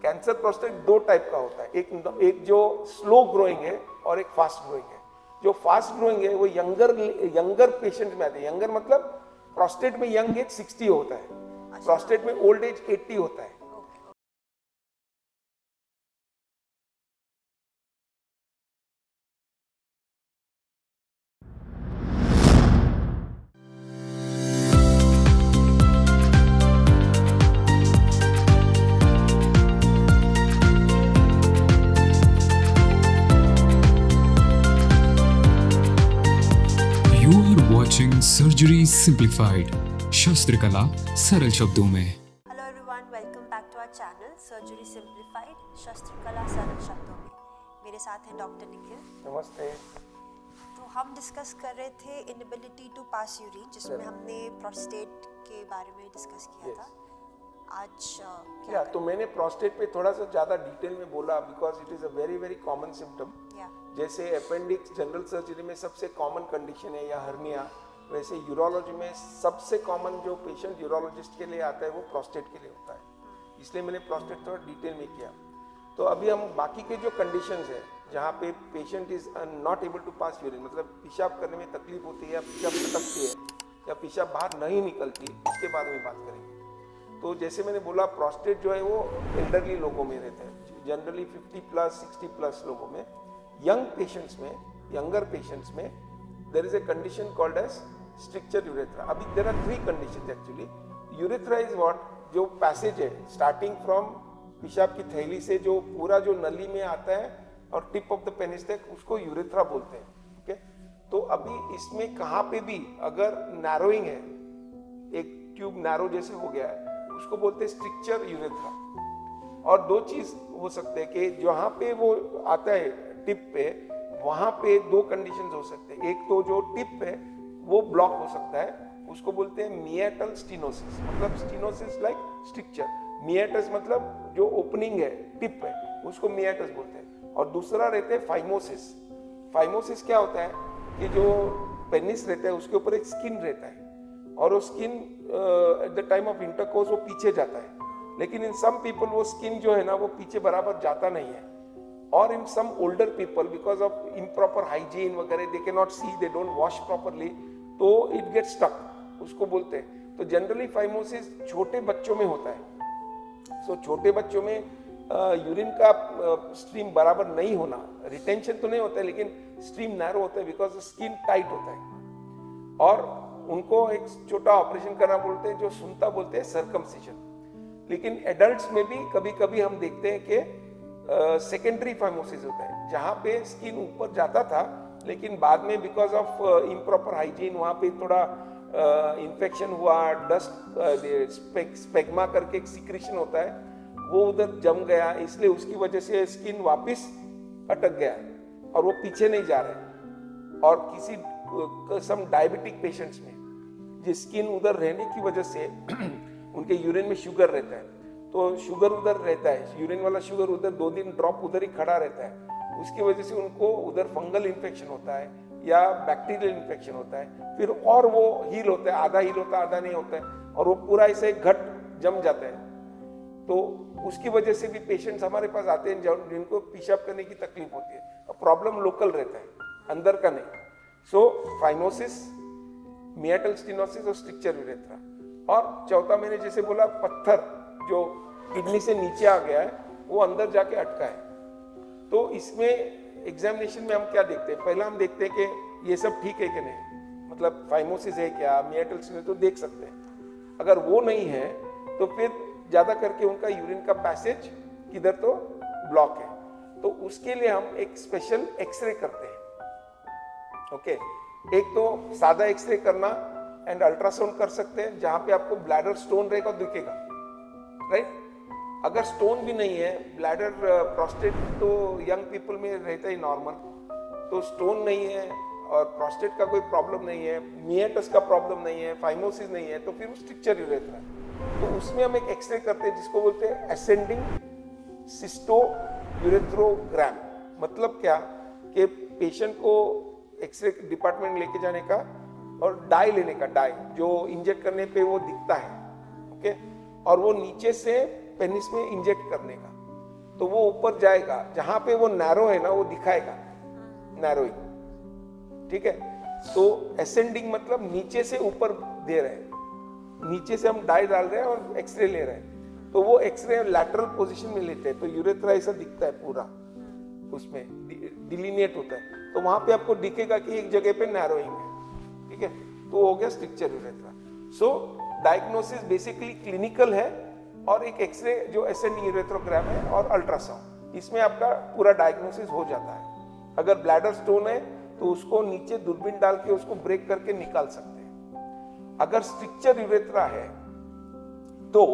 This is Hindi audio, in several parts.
कैंसर प्रोस्टेट दो टाइप का होता है, एक जो स्लो ग्रोइंग है और एक फास्ट ग्रोइंग है। जो फास्ट ग्रोइंग है वो यंगर पेशेंट में आते हैं। यंगर मतलब प्रोस्टेट में यंग एज 60 होता है, प्रोस्टेट में ओल्ड एज 80 होता है। सर्जरी सिंप्लीफाइड, शस्त्र कला सरल शब्दों में। Hello everyone, welcome back to our channel surgery simplified, शस्त्र कला सरल शब्दों में। मेरे साथ हैं डॉक्टर निखिल। नमस्ते। तो हम डिस्कस कर रहे थे इनएबिलिटी टू पास यूरिन, जिसमें हमने प्रोस्टेट के बारे में डिस्कस किया था। आज क्या तो मैंने प्रोस्टेट पे थोड़ा सा ज़्यादा डिटेल में बोला because it is a very very common symptom. जैसे अपेंडिक्स जनरल सर्जरी में सबसे कॉमन कंडीशन है या हर्निया, वैसे यूरोलॉजी में सबसे कॉमन जो पेशेंट यूरोलॉजिस्ट के लिए आता है वो प्रोस्टेट के लिए होता है। इसलिए मैंने प्रोस्टेट थोड़ा डिटेल में किया। तो अभी हम बाकी के जो कंडीशंस है जहाँ पे patient is not able to pass urine, मतलब पेशाब करने में तकलीफ होती है या पेशाब अटकती है या पेशाब बाहर नहीं निकलती, इसके बारे में बात करेंगे। तो जैसे मैंने बोला प्रोस्टेट जो है वो एल्डरली लोगों में रहता है, जनरली 50+ 60+ लोगों में। यंग पेशेंट्स में, यंगर पेशेंट्स में there is a condition called as stricture urethra. अभी there are 3 conditions actually. Urethra is what, जो पैसेज है स्टार्टिंग फ्रॉम पेशाब की थैली से जो पूरा जो नली में आता है और टिप ऑफ द पेनिस तक, उसको यूरेथ्रा बोलते हैं। ओके, तो अभी इसमें कहाँ पे भी अगर नैरोइंग है, एक ट्यूब नैरो जैसे हो गया है, उसको बोलते हैं स्ट्रिक्चर यूरेथ्रा। और 2 चीज हो सकते हैं कि जहाँ पे वो आता है टिप पे, वहां पे 2 कंडीशंस हो सकते हैं। एक तो जो टिप है वो ब्लॉक हो सकता है, उसको बोलते हैं मिएटल स्टीनोसिस, मतलब स्टीनोसिस लाइक स्ट्रिक्चर। मिएटस मतलब जो ओपनिंग है टिप है, उसको मिएटस बोलते हैं। और दूसरा रहते हैं फाइमोसिस। फाइमोसिस क्या होता है कि जो पेनिस रहता है उसके ऊपर एक स्किन रहता है और वो skin at the time of intercourse वो पीछे जाता है, लेकिन इन सम पीपल वो स्किन जो है ना वो पीछे बराबर जाता नहीं है। और in some older people because of improper hygiene वगैरह, they can not see, they don't wash properly, तो इट गेट स्टक, उसको बोलते हैं। तो जनरली फाइमोसिस छोटे बच्चों में होता है। सो छोटे बच्चों में यूरिन का स्ट्रीम बराबर नहीं होना, रिटेंशन तो नहीं होता है लेकिन स्ट्रीम नैरो होता है बिकॉज स्किन टाइट होता है। और उनको एक छोटा ऑपरेशन करना बोलते हैं, जो सुनता बोलते हैं सर्कमसिजन। लेकिन एडल्ट्स में भी कभी कभी हम देखते हैं कि सेकेंडरी फाइमोसिस होता है, जहाँ पे स्किन ऊपर जाता था लेकिन बाद में बिकॉज ऑफ इम्प्रॉपर हाइजीन वहाँ पे थोड़ा इन्फेक्शन हुआ, डस्ट स्पेग्मा करके एक सिक्रेशन होता है, वो उधर जम गया, इसलिए उसकी वजह से स्किन वापस अटक गया और वो पीछे नहीं जा रहा है। और किसी सम डायबिटिक पेशेंट्स में जो स्किन उधर रहने की वजह से उनके यूरिन में शुगर रहता है, तो शुगर उधर रहता है, यूरिन वाला शुगर उधर 2 दिन ड्रॉप उधर ही खड़ा रहता है, उसकी वजह से उनको उधर फंगल इन्फेक्शन होता है या बैक्टीरियल इन्फेक्शन होता है। फिर और वो हील होता है, आधा हील होता है आधा नहीं होता है, और वो पूरा ऐसे घट जम जाता है। तो उसकी वजह से भी पेशेंट्स हमारे पास आते हैं जिनको पेशाब करने की तकलीफ होती है। प्रॉब्लम लोकल रहता है, अंदर का नहीं। सो फाइमोसिस, मिएटल स्टीनोसिस और स्ट्रिक्चर यूरेथ्रा। और चौथा मैंने जैसे बोला पत्थर जो किडनी से नीचे आ गया है वो अंदर जाके अटका है। तो इसमें एग्जामिनेशन में हम क्या देखते हैं, पहला हम देखते हैं कि ये सब ठीक है कि नहीं, मतलब फाइमोसिस है क्या, मिएटल स्टीनोसिस, तो देख सकते हैं। अगर वो नहीं है तो फिर ज्यादा करके उनका यूरिन का पैसेज किधर तो ब्लॉक है, तो उसके लिए हम एक स्पेशल एक्सरे करते हैं। ओके, एक तो सादा एक्सरे करना एंड अल्ट्रासाउंड कर सकते हैं, जहां पे आपको ब्लैडर स्टोन रहेगा दिखेगा, राइट। अगर स्टोन भी नहीं है, ब्लैडर प्रोस्टेट तो यंग पीपल में रहता ही नॉर्मल, तो स्टोन नहीं है और प्रोस्टेट का कोई प्रॉब्लम नहीं है, मिएटस का प्रॉब्लम नहीं है, फाइमोसिस नहीं है, तो फिर स्ट्रिक्चर यूरेथ्रा है। तो उसमें हम एक एक्सरे करते हैं जिसको बोलते हैं असेंडिंग सिस्टो यूरेथ्रोग्राम। मतलब क्या कि पेशेंट को एक्सरे डिपार्टमेंट लेके जाने का और डाई लेने का, डाई जो इंजेक्ट करने पे वो दिखता है, ओके, और वो नीचे से पेनिस में इंजेक्ट करने का। तो वो ऊपर जाएगा, जहां पे वो नैरो है ना वो दिखाएगा नैरोइंग, ठीक है। तो असेंडिंग मतलब नीचे से ऊपर दे रहे हैं, नीचे से हम डाई डाल रहे हैं और एक्सरे ले रहे हैं, तो वो एक्सरे लैटरल पोजीशन में लेते हैं, तो यूरेथ्रा ऐसा दिखता है पूरा, उसमें डिलीनिएट होता है, तो वहां पे आपको दिखेगा कि एक जगह पे नैरोइंग है, ठीक है। तो हो गया स्ट्रक्चर यूरेथ्रा। सो डायग्नोसिस बेसिकली क्लिनिकल है और एक एक्सरे जो असेंडिंग यूरेथ्रोग्राम है और अल्ट्रासाउंड, इसमें आपका पूरा डायग्नोसिस हो जाता है। अगर ब्लैडर स्टोन है तो उसको नीचे दूरबीन डाल के उसको ब्रेक करके निकाल सकते हैं। अगर स्ट्रक्चर यूरेथ्रा है तो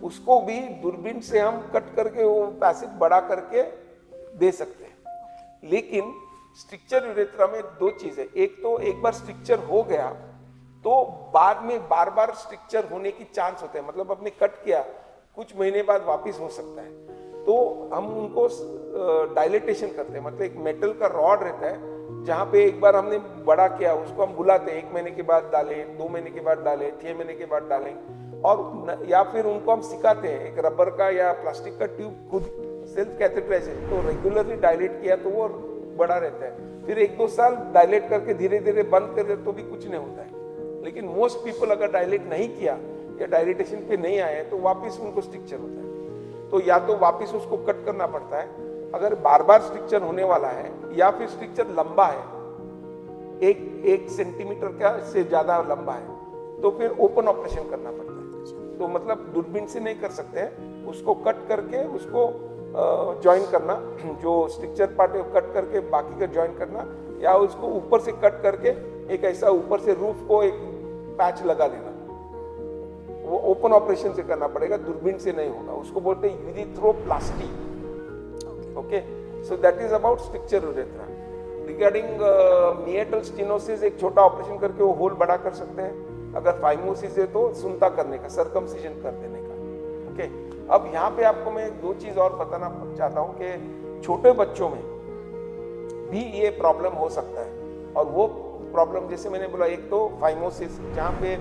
उसको भी दूरबीन से हम कट करके वो पैसेज बड़ा करके दे सकते हैं। लेकिन स्ट्रक्चर यूरेथ्रा में दो चीजें, एक तो एक बार स्ट्रक्चर हो गया तो बाद में बार बार स्ट्रक्चर होने की चांस होते हैं, मतलब आपने कट किया कुछ महीने बाद वापस हो सकता है, तो हम उनको डायलेटेशन करते हैं, मतलब एक मेटल का रॉड रहता है जहां पे एक बार हमने बड़ा किया उसको हम बुलाते हैं, 1 महीने के बाद डालें, 2 महीने के बाद डालें, 6 महीने के बाद डालें, और या फिर उनको हम सिखाते हैं एक रबर का या प्लास्टिक का ट्यूब खुद सेल्फ कैथेटराइजेशन, तो रेगुलरली डायलेट किया तो वो बड़ा रहता है, फिर 1-2 साल डायलेट करके धीरे धीरे बंद कर दे तो भी कुछ नहीं होता है। लेकिन मोस्ट पीपल अगर डायलेट नहीं किया या डायलेटेशन पे नहीं आए तो वापस उनको स्ट्रक्चर होता है, तो या तो वापस उसको कट करना पड़ता है अगर बार बार स्ट्रक्चर होने वाला है, या फिर स्ट्रक्चर लंबा है, 1 सेंटीमीटर का से ज्यादा लंबा है, तो फिर ओपन ऑपरेशन करना पड़ता है। तो मतलब दूरबीन से नहीं कर सकते हैं, उसको कट करके उसको ज्वाइन करना, जो स्ट्रक्चर पार्ट है कट करके बाकी का ज्वाइन करना, या उसको ऊपर से कट करके एक ऐसा ऊपर से रूफ को एक पैच लगा देना, वो ओपन ऑपरेशन से करना पड़ेगा, दूरबीन से नहीं होगा, उसको बोलते हैं urethroplasty. Okay, so that is about structure urethra. Regarding meatal stenosis, एक छोटा ऑपरेशन करके वो होल बड़ा कर सकते हैं, अगर फाइमोसिस है तो सुनता करने का, सर्कमसिजन कर देने का। ओके, अब यहाँ पे आपको मैं 2 चीज और बताना चाहता हूँ कि छोटे बच्चों में भी ये प्रॉब्लम हो सकता है, और वो प्रॉब्लम जैसे मैंने बोला, एक तो फाइमोसिस जहाँ पे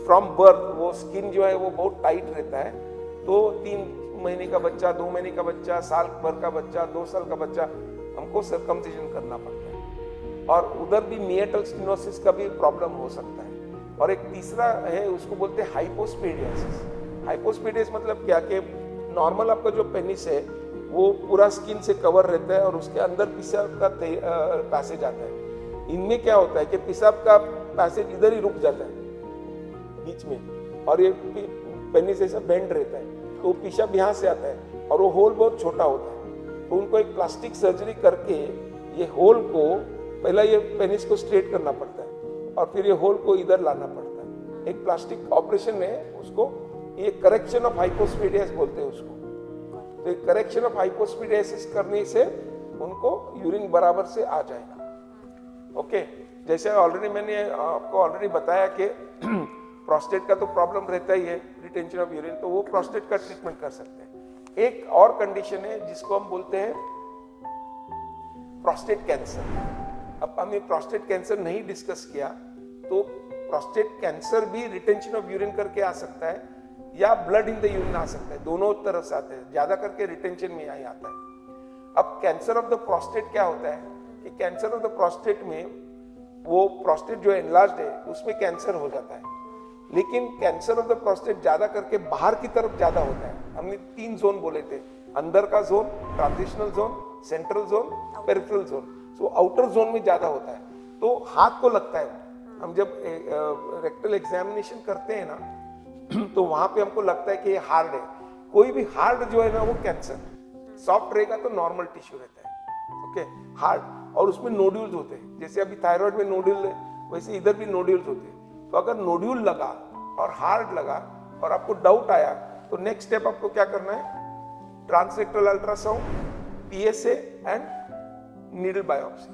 फ्रॉम बर्थ वो स्किन जो है वो बहुत टाइट रहता है, तो 3 महीने का बच्चा, 2 महीने का बच्चा, साल भर का बच्चा, 2 साल का बच्चा, हमको सर्कमसिजन करना पड़ता है। और उधर भी मिएटल स्टेनोसिस का भी प्रॉब्लम हो सकता है। और एक तीसरा है, उसको बोलते हैं हाइपोस्पेडियासिस। हाइपोस्पेडियस मतलब क्या कि नॉर्मल आपका जो पेनिस है वो पूरा स्किन से कवर रहता है और उसके अंदर पेशाब का पैसेज आता है। इनमें क्या होता है कि पेशाब का पैसेज इधर ही रुक जाता है बीच में, और ये पेनिस ऐसा बेंड रहता है, तो पेशाब यहाँ से आता है और वो होल बहुत छोटा होता है, तो उनको एक प्लास्टिक सर्जरी करके ये होल को, पहला ये पेनिस को स्ट्रेट करना पड़ता है और फिर ये होल को इधर लाना पड़ता है। एक प्लास्टिक ऑपरेशन में उसको ये करेक्शन ऑफ हाइपोस्पेडियासिस बोलते हैं उसको। तो एक करेक्शन ऑफ हाइपोस्पेडियासिस करने से उनको यूरिन बराबर से आ जाएगा। ओके, जैसे ऑलरेडी मैंने आपको ऑलरेडी बताया कि प्रोस्टेट का तो प्रॉब्लम रहता ही है, रिटेंशन ऑफ यूरिन, तो वो प्रोस्टेट का ट्रीटमेंट कर सकते हैं। एक और कंडीशन है जिसको हम बोलते हैं प्रोस्टेट कैंसर। अब हमने प्रोस्टेट कैंसर नहीं डिस्कस किया, तो प्रोस्टेट कैंसर भी रिटेंशन ऑफ यूरिन करके आ सकता है या ब्लड इन द यूरिन आ सकता है, दोनों तरफ से आते हैं, ज्यादा करके रिटेंशन में यही आता है। अब कैंसर ऑफ द प्रोस्टेट क्या होता है कि कैंसर ऑफ द प्रोस्टेट में वो प्रोस्टेट जो एनलार्ज्ड है उसमें कैंसर हो जाता है, लेकिन कैंसर ऑफ द प्रोस्टेट ज्यादा करके बाहर की तरफ ज्यादा होता है। हमने 3 जोन बोले थे, अंदर का zone, transitional zone, central zone, peripheral zone. So outer zone में ज्यादा होता है, तो हाथ को लगता है। हम जब रेक्टल एग्जामिनेशन करते हैं ना तो वहां पे हमको लगता है कि ये हार्ड है। कोई भी हार्ड जो है ना वो कैंसर, सॉफ्ट रहेगा तो नॉर्मल टिश्यू रहता है। ओके, हार्ड, और उसमें नोड्यूल्स होते हैं, जैसे अभी थायराइड में नोड्यूल है वैसे इधर भी नोड्यूल्स होते हैं। तो अगर नोड्यूल लगा और हार्ड लगा और आपको डाउट आया तो नेक्स्ट स्टेप आपको क्या करना है, transrectal ultrasound, PSA and needle biopsy.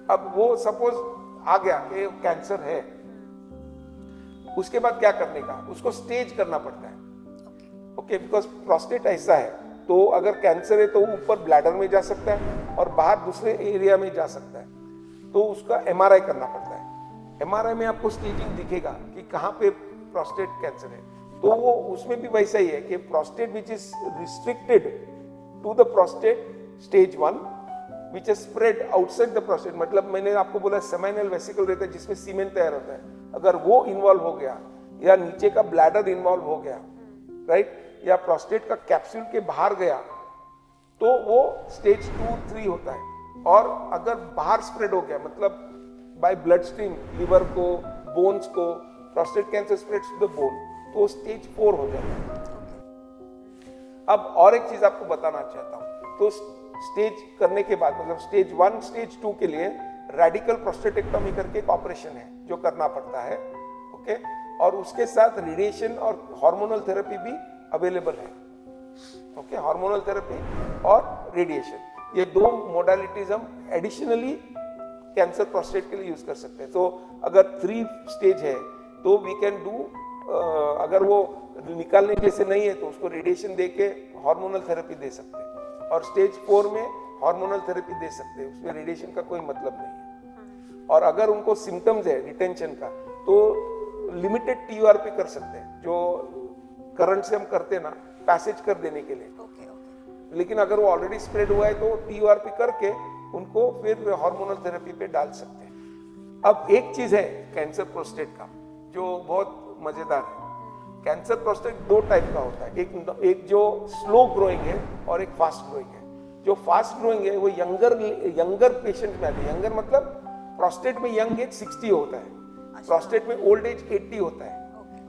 अब वो सपोज आ गया कि कैंसर है, उसके बाद क्या करने का, उसको स्टेज करना पड़ता है। ओके, बिकॉज प्रोस्टेट ऐसा है, तो अगर कैंसर है तो ऊपर ब्लैडर में जा सकता है और बाहर दूसरे एरिया में जा सकता है, तो उसका एमआरआई करना पड़ता है। एमआरआई में आपको स्टेजिंग दिखेगा कि कहाँ पे प्रोस्टेट कैंसर है, तो वो उसमें भी वैसा ही है कि prostate which is restricted to the prostate stage 1 which is spread outside the prostate, मतलब मैंने आपको बोला सेमिनल वेसिकल रहता है जिसमें सीमेन तैयार होता है, अगर वो इन्वॉल्व हो गया या नीचे का ब्लैडर इन्वॉल्व हो गया, राइट, या प्रोस्टेट का कैप्सूल के बाहर गया, तो वो स्टेज 2-3 होता है। और अगर बाहर स्प्रेड हो गया, मतलब बाय ब्लड स्ट्रीम लिवर को, बोन्स को, prostate cancer spreads to the bone, तो स्टेज 4 हो जाता है। अब और एक चीज आपको बताना चाहता हूं, तो स्टेज करने के बाद, मतलब स्टेज 1 स्टेज 2 के लिए रेडिकल प्रोस्टेटेक्टोमी करके एक ऑपरेशन है जो करना पड़ता है, ओके, और उसके साथ रेडिएशन और हार्मोनल थेरेपी भी अवेलेबल है, ओके, हार्मोनल थेरेपी और रेडिएशन, ये 2 मोडालिटीज हम एडिशनली कैंसर प्रोस्टेट के लिए यूज कर सकते हैं। तो अगर 3 स्टेज है तो वी कैन डू, अगर वो निकालने जैसे नहीं है तो उसको रेडिएशन देके हार्मोनल थेरेपी दे सकते हैं, और स्टेज 4 में हार्मोनल थेरेपी दे सकते हैं, उसमें रेडिएशन का कोई मतलब नहीं है। और अगर उनको सिम्टम्स है रिटेंशन का तो लिमिटेड टीयूआरपी कर सकते हैं, जो करंट से हम करते हैं ना, पैसेज कर देने के लिए। लेकिन अगर वो ऑलरेडी स्प्रेड हुआ है तो टीयूआरपी करके उनको फिर हार्मोनल थेरेपी पे डाल सकते हैं। अब एक चीज है कैंसर प्रोस्टेट का जो बहुत मजेदार है, कैंसर प्रोस्टेट 2 टाइप का होता है, एक जो स्लो ग्रोइंग है और एक फास्ट ग्रोइंग है। जो फास्ट ग्रोइंग है वो यंगर पेशेंट में आती है। यंगर मतलब प्रोस्टेट में यंग एज 60 होता है, प्रोस्टेट में ओल्ड एज 80 होता है।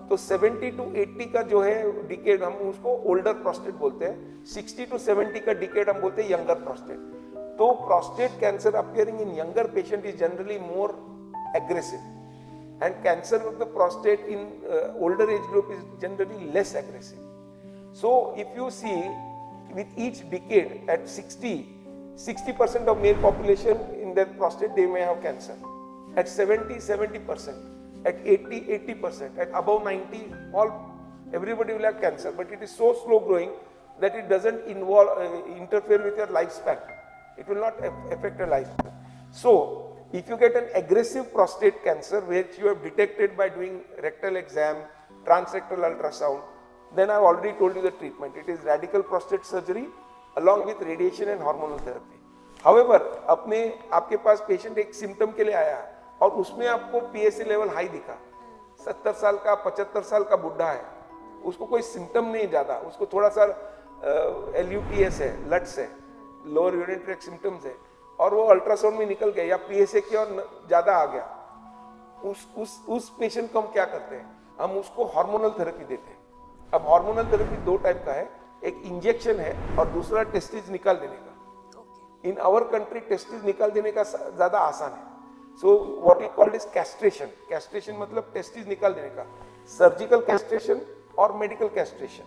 तो 70 to 80 का जो है डिकेड हम उसको ओल्डर प्रोस्टेट बोलते हैं, 60 to 70 का डिकेड हम बोलते हैं यंगर प्रोस्टेट। तो prostate cancer appearing in younger patient is generally more aggressive, and cancer of the prostate in older age group is generally less aggressive. So if you see with each decade at 60% of male population in their prostate they may have cancer, at 70%, at 80%, at above 90 everybody will have cancer, but it is so slow growing that it doesn't interfere with your lifespan. It will not affect your lifespan. So if you get an aggressive prostate cancer which you have detected by doing rectal exam, transrectal ultrasound, then I've already told you the treatment. It is radical prostate surgery along with radiation and hormonal therapy. However, आपके पास पेशेंट एक सिम्टम के लिए आया और उसमें आपको PSA लेवल हाई दिखा, 70 साल का 75 साल का बुढ़ा है, उसको कोई सिम्टम नहीं ज्यादा, उसको थोड़ा सा LUTS है, लट्स है, लोअर यूरिनरी ट्रैक्ट सिम्टम्स है, और वो अल्ट्रासाउंड में निकल गया या PSA की और ज्यादा आ गया, उस पेशेंट को हम क्या करते हैं, हम उसको हार्मोनल थेरेपी देते हैं। अब हार्मोनल थेरेपी 2 टाइप का है, एक इंजेक्शन है और दूसरा टेस्टिस निकाल देने का। इन आवर कंट्री टेस्टिस निकाल देने का ज्यादा आसान है। So what we called is castration. Castration मतलब टेस्टिस निकाल देने का, सर्जिकल कैस्ट्रेशन और मेडिकल कैस्ट्रेशन।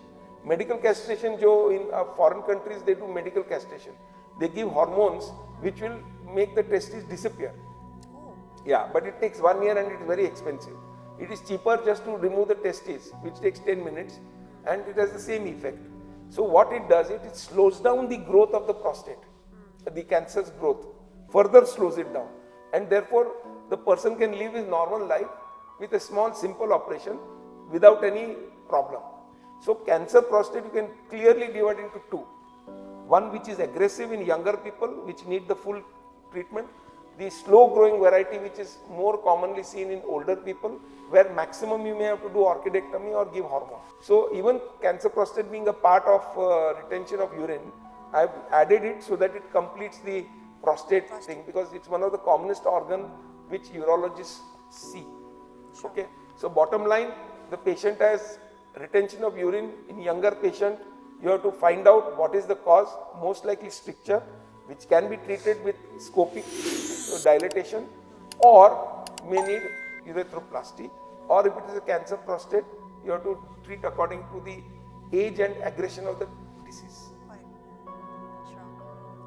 मेडिकल कैस्ट्रेशन जो in foreign countries they do medical castration, they give hormones which will make the testes disappear. Yeah, but it takes 1 year and it's very expensive. It is cheaper just to remove the testes, which takes 10 minutes, and it has the same effect. So what it does, it slows down the growth of the prostate, the cancer's growth, further slows it down, and therefore the person can live his normal life with a small simple operation without any problem. So cancer prostate you can clearly divide into 2. One which is aggressive in younger people which need the full treatment, the slow growing variety which is more commonly seen in older people where maximum you may have to do orchidectomy or give hormone. So even cancer prostate being a part of retention of urine, I have added it so that it completes the prostate thing, because it's one of the commonest organ which urologists see. Okay, so bottom line, the patient has retention of urine in younger patient. You have to find out what is the cause, most likely stricture, which can be treated with scopic dilatation, or may need urethroplasty, or if it is a cancer prostate, you have to treat according to the age and aggression of the disease. Sure.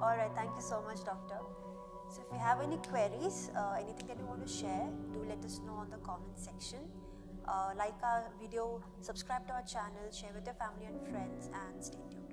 All right, thank you so much, doctor. So if you have any queries, anything that you want to share, do let us know on the comment section. Like our video, subscribe to our channel, share with your family and friends, and stay tuned.